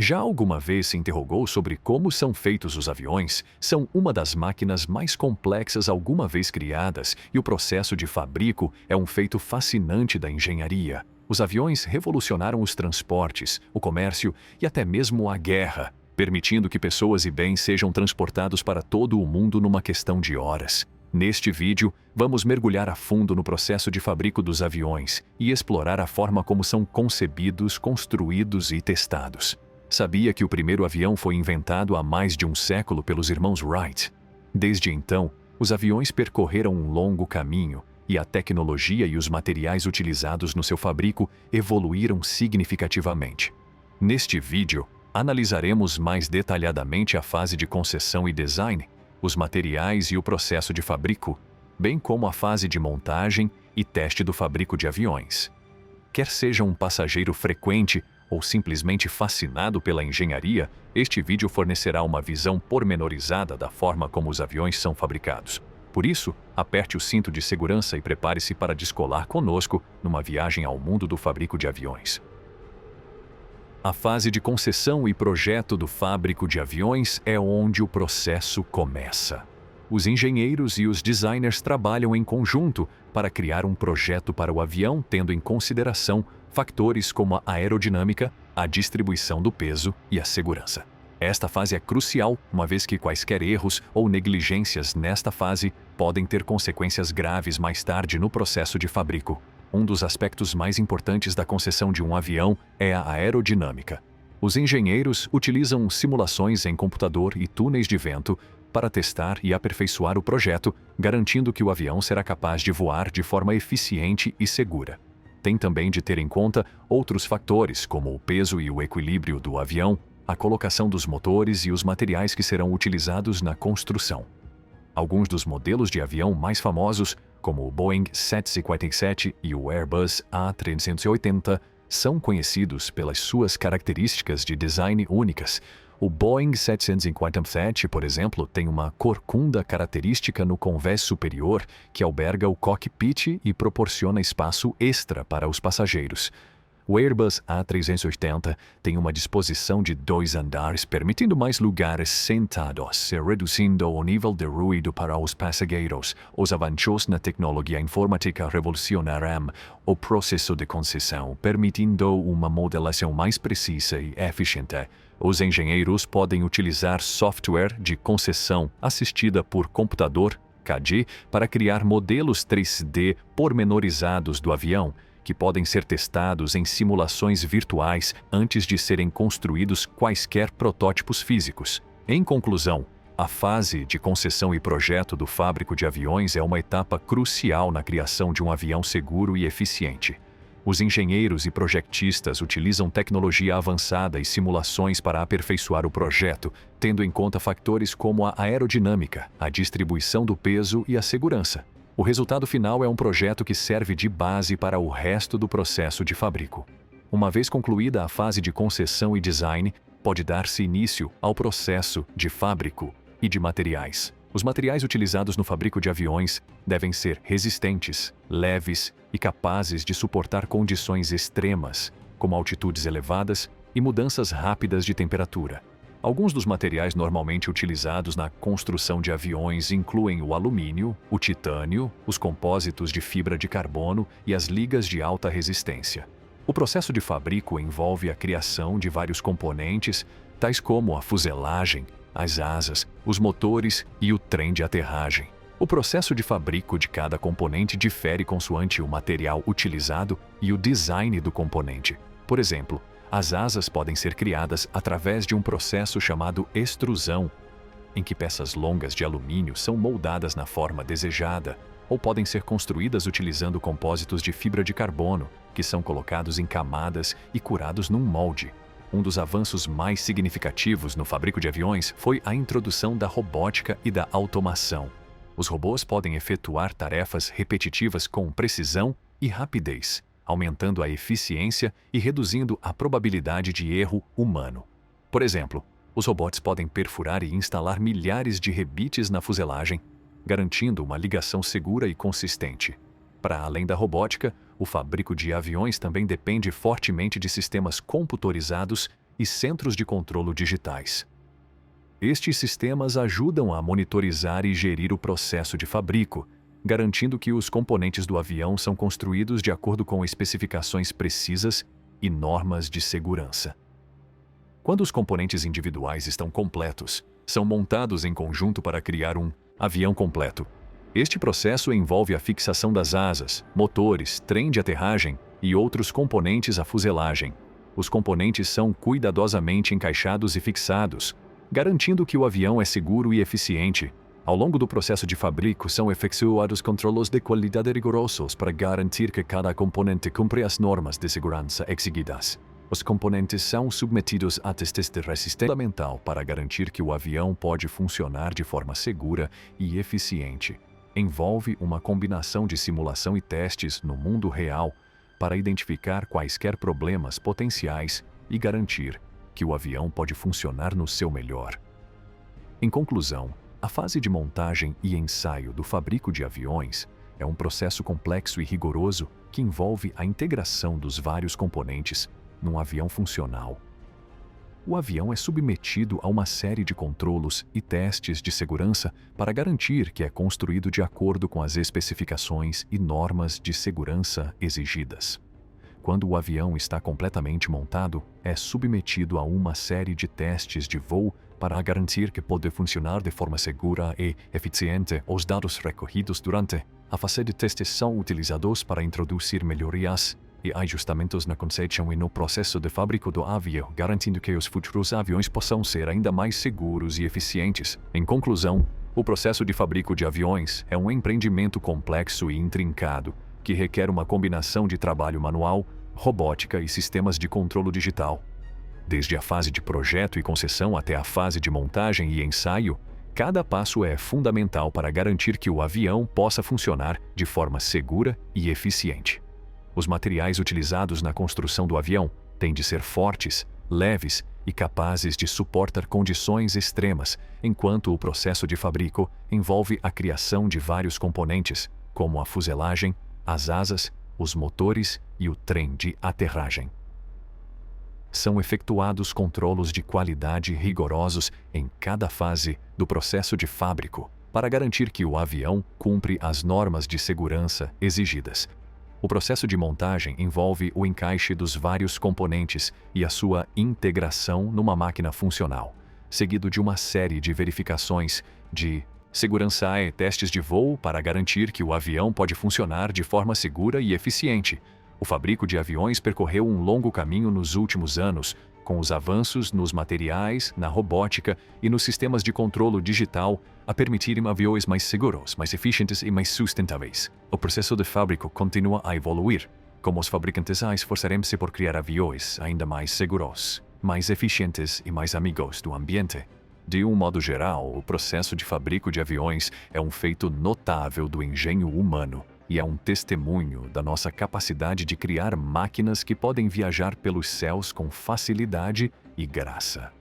Já alguma vez se interrogou sobre como são feitos os aviões? São uma das máquinas mais complexas alguma vez criadas e o processo de fabrico é um feito fascinante da engenharia. Os aviões revolucionaram os transportes, o comércio e até mesmo a guerra, permitindo que pessoas e bens sejam transportados para todo o mundo numa questão de horas. Neste vídeo, vamos mergulhar a fundo no processo de fabrico dos aviões e explorar a forma como são concebidos, construídos e testados. Sabia que o primeiro avião foi inventado há mais de um século pelos irmãos Wright? Desde então, os aviões percorreram um longo caminho e a tecnologia e os materiais utilizados no seu fabrico evoluíram significativamente. Neste vídeo, analisaremos mais detalhadamente a fase de conceção e design, os materiais e o processo de fabrico, bem como a fase de montagem e teste do fabrico de aviões. Quer seja um passageiro frequente ou simplesmente fascinado pela engenharia, este vídeo fornecerá uma visão pormenorizada da forma como os aviões são fabricados. Por isso, aperte o cinto de segurança e prepare-se para descolar conosco numa viagem ao mundo do fabrico de aviões. A fase de conceção e projeto do fabrico de aviões é onde o processo começa. Os engenheiros e os designers trabalham em conjunto para criar um projeto para o avião, tendo em consideração fatores como a aerodinâmica, a distribuição do peso e a segurança. Esta fase é crucial, uma vez que quaisquer erros ou negligências nesta fase podem ter consequências graves mais tarde no processo de fabrico. Um dos aspectos mais importantes da conceção de um avião é a aerodinâmica. Os engenheiros utilizam simulações em computador e túneis de vento para testar e aperfeiçoar o projeto, garantindo que o avião será capaz de voar de forma eficiente e segura. Tem também de ter em conta outros fatores, como o peso e o equilíbrio do avião, a colocação dos motores e os materiais que serão utilizados na construção. Alguns dos modelos de avião mais famosos, como o Boeing 757 e o Airbus A380, são conhecidos pelas suas características de design únicas. O Boeing 757, por exemplo, tem uma corcunda característica no convés superior que alberga o cockpit e proporciona espaço extra para os passageiros. O Airbus A380 tem uma disposição de 2 andares, permitindo mais lugares sentados, reduzindo o nível de ruído para os passageiros. Os avanços na tecnologia informática revolucionarão o processo de conceção, permitindo uma modelação mais precisa e eficiente. Os engenheiros podem utilizar software de conceção assistida por computador, CAD, para criar modelos 3D pormenorizados do avião, que podem ser testados em simulações virtuais antes de serem construídos quaisquer protótipos físicos. Em conclusão, a fase de conceção e projeto do fabrico de aviões é uma etapa crucial na criação de um avião seguro e eficiente. Os engenheiros e projetistas utilizam tecnologia avançada e simulações para aperfeiçoar o projeto, tendo em conta fatores como a aerodinâmica, a distribuição do peso e a segurança. O resultado final é um projeto que serve de base para o resto do processo de fabrico. Uma vez concluída a fase de conceção e design, pode dar-se início ao processo de fabrico e de materiais. Os materiais utilizados no fabrico de aviões devem ser resistentes, leves e capazes de suportar condições extremas, como altitudes elevadas e mudanças rápidas de temperatura. Alguns dos materiais normalmente utilizados na construção de aviões incluem o alumínio, o titânio, os compósitos de fibra de carbono e as ligas de alta resistência. O processo de fabrico envolve a criação de vários componentes, tais como a fuselagem, as asas, os motores e o trem de aterragem. O processo de fabrico de cada componente difere consoante o material utilizado e o design do componente. Por exemplo, as asas podem ser criadas através de um processo chamado extrusão, em que peças longas de alumínio são moldadas na forma desejada, ou podem ser construídas utilizando compósitos de fibra de carbono, que são colocados em camadas e curados num molde. Um dos avanços mais significativos no fabrico de aviões foi a introdução da robótica e da automação. Os robôs podem efetuar tarefas repetitivas com precisão e rapidez, aumentando a eficiência e reduzindo a probabilidade de erro humano. Por exemplo, os robôs podem perfurar e instalar milhares de rebites na fuselagem, garantindo uma ligação segura e consistente. Para além da robótica, o fabrico de aviões também depende fortemente de sistemas computadorizados e centros de controlo digitais. Estes sistemas ajudam a monitorizar e gerir o processo de fabrico, garantindo que os componentes do avião são construídos de acordo com especificações precisas e normas de segurança. Quando os componentes individuais estão completos, são montados em conjunto para criar um avião completo. Este processo envolve a fixação das asas, motores, trem de aterragem e outros componentes à fuselagem. Os componentes são cuidadosamente encaixados e fixados, garantindo que o avião é seguro e eficiente. Ao longo do processo de fabrico, são efetuados controles de qualidade rigorosos para garantir que cada componente cumpre as normas de segurança exigidas. Os componentes são submetidos a testes de resistência fundamental para garantir que o avião pode funcionar de forma segura e eficiente. Envolve uma combinação de simulação e testes no mundo real para identificar quaisquer problemas potenciais e garantir que o avião pode funcionar no seu melhor. Em conclusão, a fase de montagem e ensaio do fabrico de aviões é um processo complexo e rigoroso que envolve a integração dos vários componentes num avião funcional. O avião é submetido a uma série de controlos e testes de segurança para garantir que é construído de acordo com as especificações e normas de segurança exigidas. Quando o avião está completamente montado, é submetido a uma série de testes de voo para garantir que pode funcionar de forma segura e eficiente. Os dados recolhidos durante a fase de testes são utilizados para introduzir melhorias e ajustamentos na concepção e no processo de fabrico do avião, garantindo que os futuros aviões possam ser ainda mais seguros e eficientes. Em conclusão, o processo de fabrico de aviões é um empreendimento complexo e intrincado, que requer uma combinação de trabalho manual, robótica e sistemas de controle digital. Desde a fase de projeto e concessão até a fase de montagem e ensaio, cada passo é fundamental para garantir que o avião possa funcionar de forma segura e eficiente. Os materiais utilizados na construção do avião têm de ser fortes, leves e capazes de suportar condições extremas, enquanto o processo de fabrico envolve a criação de vários componentes, como a fuselagem, as asas, os motores e o trem de aterragem. São efetuados controlos de qualidade rigorosos em cada fase do processo de fabrico para garantir que o avião cumpre as normas de segurança exigidas. O processo de montagem envolve o encaixe dos vários componentes e a sua integração numa máquina funcional, seguido de uma série de verificações de segurança e testes de voo para garantir que o avião pode funcionar de forma segura e eficiente. O fabrico de aviões percorreu um longo caminho nos últimos anos, com os avanços nos materiais, na robótica e nos sistemas de controle digital a permitirem aviões mais seguros, mais eficientes e mais sustentáveis. O processo de fabrico continua a evoluir, como os fabricantes esforçarem-se por criar aviões ainda mais seguros, mais eficientes e mais amigos do ambiente. De um modo geral, o processo de fabrico de aviões é um feito notável do engenho humano e é um testemunho da nossa capacidade de criar máquinas que podem viajar pelos céus com facilidade e graça.